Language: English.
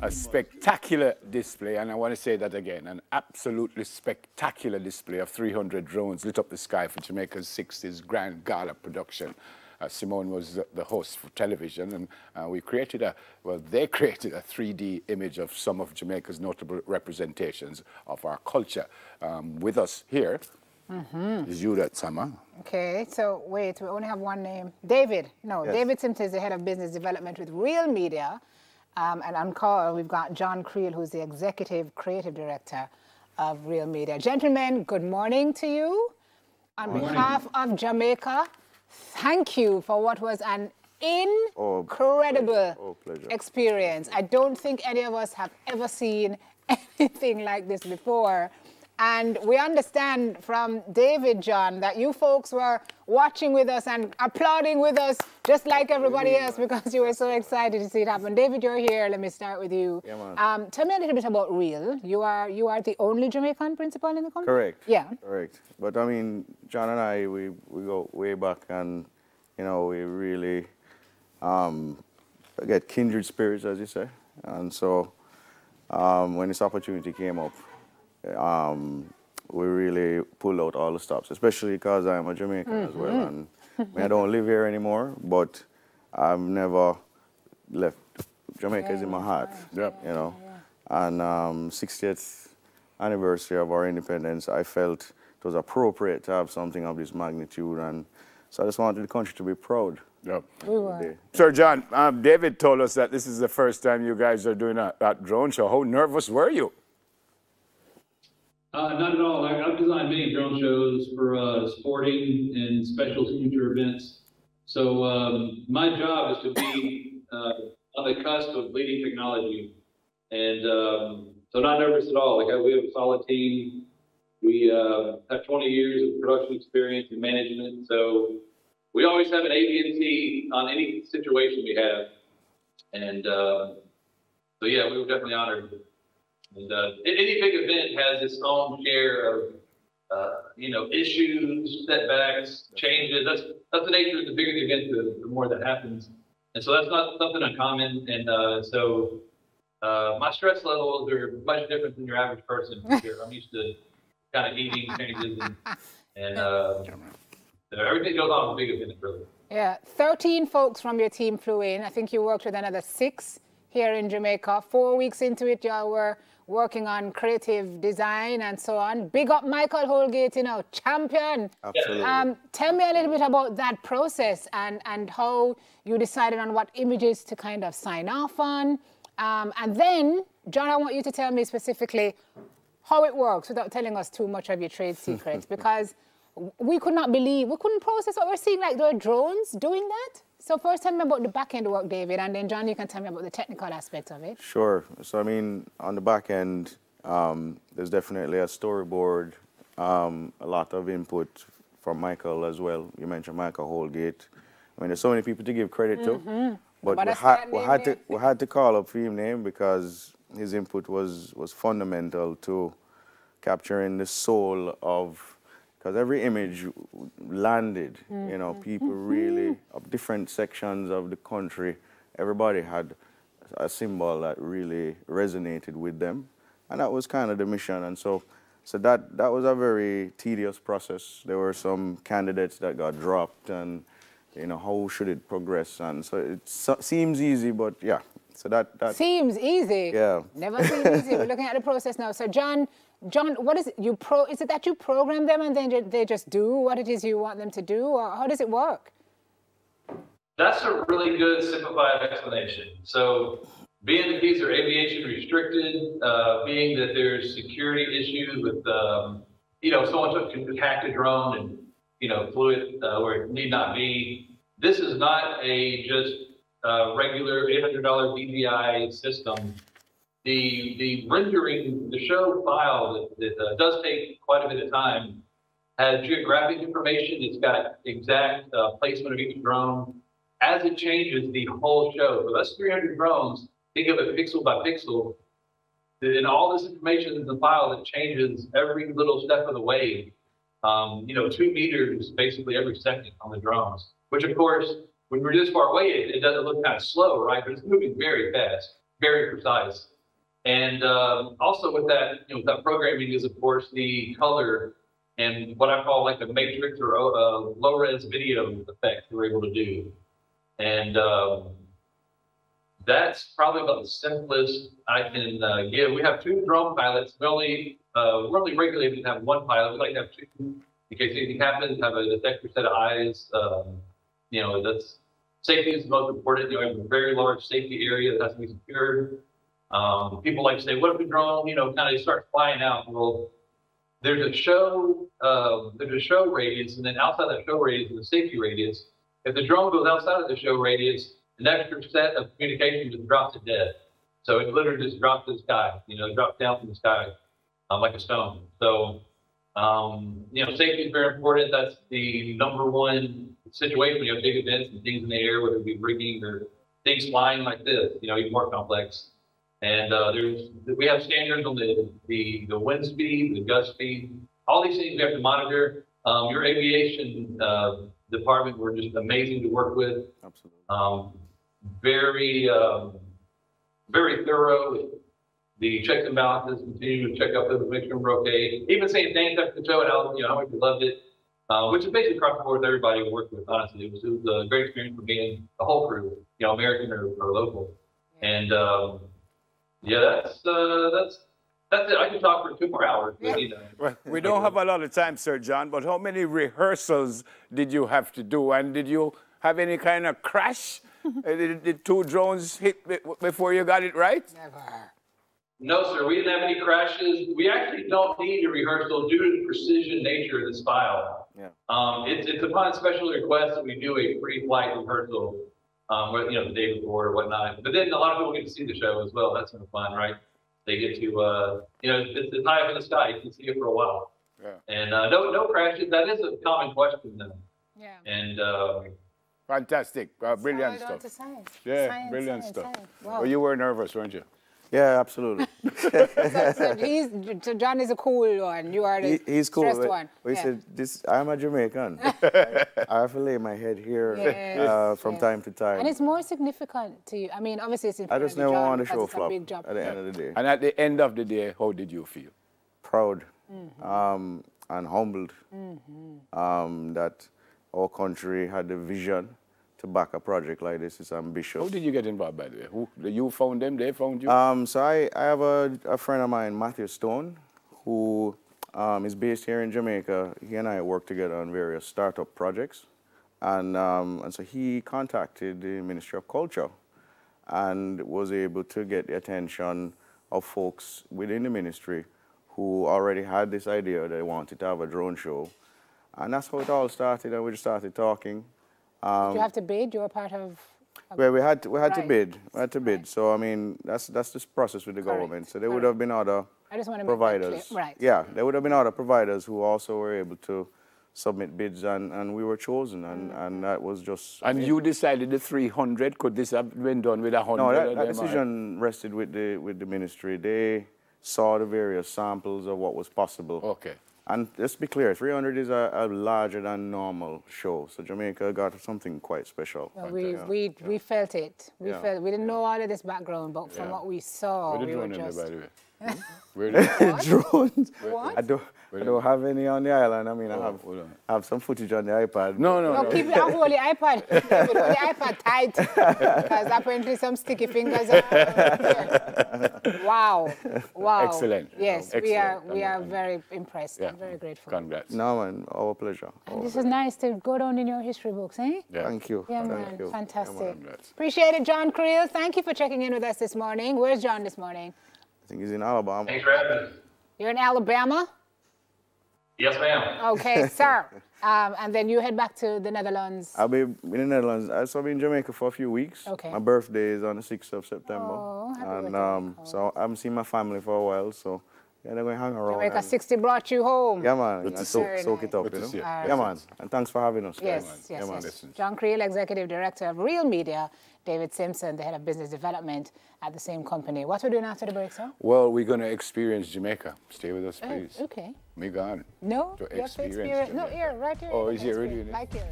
a spectacular display, and I want to say that again, an absolutely spectacular display of 300 drones lit up the sky for Jamaica's 60s Grand Gala production. Simone was the host for television, and we created they created a 3D image of some of Jamaica's notable representations of our culture. With us here is you, that Sama. Okay, so wait, we only have one name. David. No, yes. David Simpson is the head of business development with Real Media. And on call, we've got John Creel, who's the executive creative director of Real Media. Gentlemen, good morning to you. On behalf of Jamaica, thank you for what was an incredible experience. I don't think any of us have ever seen anything like this before. And we understand from David, John, that you folks were watching with us and applauding with us, just like everybody else, because you were so excited to see it happen. David, you're here. Let me start with you. Yeah, man. Tell me a little bit about Real. You are the only Jamaican principal in the company? Correct. Yeah. Correct. But I mean, John and I, we go way back, and you know, we really get kindred spirits, as you say. And so when this opportunity came up, we really pulled out all the stops, especially because I'm a Jamaican as well. And I don't live here anymore, but I've never left. Jamaica is in my heart, you know. And 60th anniversary of our independence, I felt it was appropriate to have something of this magnitude, and so I just wanted the country to be proud. Yep. We were. Sir John, David told us that this is the first time you guys are doing that drone show. How nervous were you? Not at all. I've designed many drone shows for sporting and special signature events. So my job is to be on the cusp of leading technology. And so not nervous at all. Like we have a solid team. We have 20 years of production experience and management. So we always have an AT&T on any situation we have. And so yeah, we were definitely honored. And any big event has its own share of, you know, issues, setbacks, changes. That's the nature of the bigger the event, the more that happens. And so that's not something uncommon. And so my stress levels are much different than your average person. I'm used to kind of eating changes, and everything goes on with big events, really. Yeah, 13 folks from your team flew in. I think you worked with another 6 here in Jamaica. 4 weeks into it, y'all were working on creative design and so on. Big up Michael Holgate, you know, champion. Absolutely. Tell me a little bit about that process and how you decided on what images to kind of sign off on. And then, John, I want you to tell me specifically how it works without telling us too much of your trade secrets, because we couldn't process what we're seeing, like there are drones doing that. So first tell me about the back end work, David, and then John, you can tell me about the technical aspect of it. Sure. So I mean, on the back end, there's definitely a storyboard, a lot of input from Michael as well. You mentioned Michael Holgate. I mean, there's so many people to give credit to, but we had to call up his name because his input was fundamental to capturing the soul of. Because every image landed, you know, people really, of different sections of the country, everybody had a symbol that really resonated with them. And that was kind of the mission. And so that was a very tedious process. There were some candidates that got dropped, and, you know, how should it progress? And so it seems easy, but yeah. So that seems easy. Yeah. Never seems easy. We're looking at the process now. So John, what is it? Is it that you program them and then they just do what it is you want them to do, or how does it work? That's a really good simplified explanation. So being that these are aviation restricted, being that there's security issues with, you know, someone can hack a drone and, you know, flew it where it need not be. This is not a just regular $800 DVI system. The rendering, the show file that does take quite a bit of time, has geographic information. It's got exact placement of each drone. As it changes the whole show, so that's 300 drones, think of it pixel by pixel, and all this information in the file that changes every little step of the way, you know, 2 meters basically every second on the drones, which of course, when we're this far away, it doesn't look kind of slow, right? But it's moving very fast. very precise. And also with that, with that programming is, of course, the color and what I call like a matrix or low-res video effect we're able to do. And that's probably about the simplest I can give. We have 2 drone pilots. We're only regulated to have 1 pilot. We like to have 2 in case anything happens, have a extra set of eyes. That's safety is the most important. We have a very large safety area that has to be secured. People like to say, what if the drone, kind of starts flying out? Well, there's a show radius, and then outside that show radius is a safety radius. If the drone goes outside of the show radius, an extra set of communication just drops to dead. So it literally just drops to the sky, drops down from the sky like a stone. So, safety is very important. That's the #1 situation when you have big events and things in the air, whether it be rigging or things flying like this, even more complex. And we have standards on the wind speed, the gust speed, all these things we have to monitor. Your aviation department were just amazing to work with. Absolutely. Very thorough. The checks and balances, continue to check up those, make sure we're okay. Even saying thanks after the show and how much you loved it, which is basically across the board with everybody we worked with. Honestly, it was a great experience for me and the whole crew, American or local. And that's it. I can talk for 2 more hours. But, Well, we don't have a lot of time, Sir John, but how many rehearsals did you have to do? And did you have any kind of crash? Did 2 drones hit before you got it right? Never. No, sir. We didn't have any crashes. We actually don't need a rehearsal due to the precision nature of this file. Yeah. It's upon special request that we do a pre-flight rehearsal, the day before or whatnot. But then a lot of people get to see the show as well. That's kind of fun, right? They get to, it's high up in the sky. You can see it for a while. Yeah. And no crashes. That is a common question, though. Yeah. And fantastic, brilliant stuff. Yeah, science, brilliant science, stuff. science. Wow. Well, you were nervous, weren't you? Yeah, absolutely. So John is a cool one. You are the he's cool. stressed one. He said, I'm a Jamaican. I have to lay my head here from time to time. And it's more significant to you. I mean, obviously it's important. I just never want the show flop big job. at the end of the day. And at the end of the day, how did you feel? Proud and humbled that our country had the vision to back a project like this. It's ambitious. How did you get involved, by the way? You found them, they found you? So I have a friend of mine, Matthew Stone, who is based here in Jamaica. He and I work together on various startup projects. And so he contacted the Ministry of Culture and was able to get the attention of folks within the ministry who already had this idea that they wanted to have a drone show. And that's how it all started, and we just started talking. Did you have to bid? You were part of... Well, we had to bid. We had to bid. So, I mean, that's this process with the government. So there would have been other providers. Right. Yeah, there would have been other providers who also were able to submit bids, and we were chosen, and that was just... And you decided the 300, could this have been done with 100? No, that decision rested with the ministry. They saw the various samples of what was possible. Okay. And let's be clear, 300 is a larger than normal show, so Jamaica got something quite special. Well, we felt it. We didn't know all of this background, but from what we saw, we were just... By the way? Drones? What? I don't have any on the island. I mean, I have some footage on the iPad. No. Keep it on the iPad. Keep the iPad tight, because apparently some sticky fingers are there. Wow. Excellent. Yes, excellent. We are very impressed. I'm very grateful. Congrats. No, man, our pleasure. And this is nice to go down in your history books, eh? Yeah. Thank you. Yeah, Thank you. Fantastic. Yeah, appreciate it, John Creel. Thank you for checking in with us this morning. Where's John this morning? I think he's in Alabama. Thanks for having us. You're in Alabama? Yes, ma'am. Okay, sir. And then you head back to the Netherlands? I'll be in the Netherlands. I'll be in Jamaica for a few weeks. Okay. My birthday is on the 6th of September. Oh, happy birthday. So I haven't seen my family for a while, so yeah, they're going to hang around. Jamaica 60 brought you home. Yeah, man. And soak it up, you know? Yeah, man. And thanks for having us. Yes. John Creel, Executive Director of Real Media. David Simpson, the Head of Business Development at the same company. What we're doing after the break, sir? Well, we're going to experience Jamaica. Stay with us, please. Okay. Me gone. No, to experience Jamaica. No, here, right here. Oh, is he already? Like here.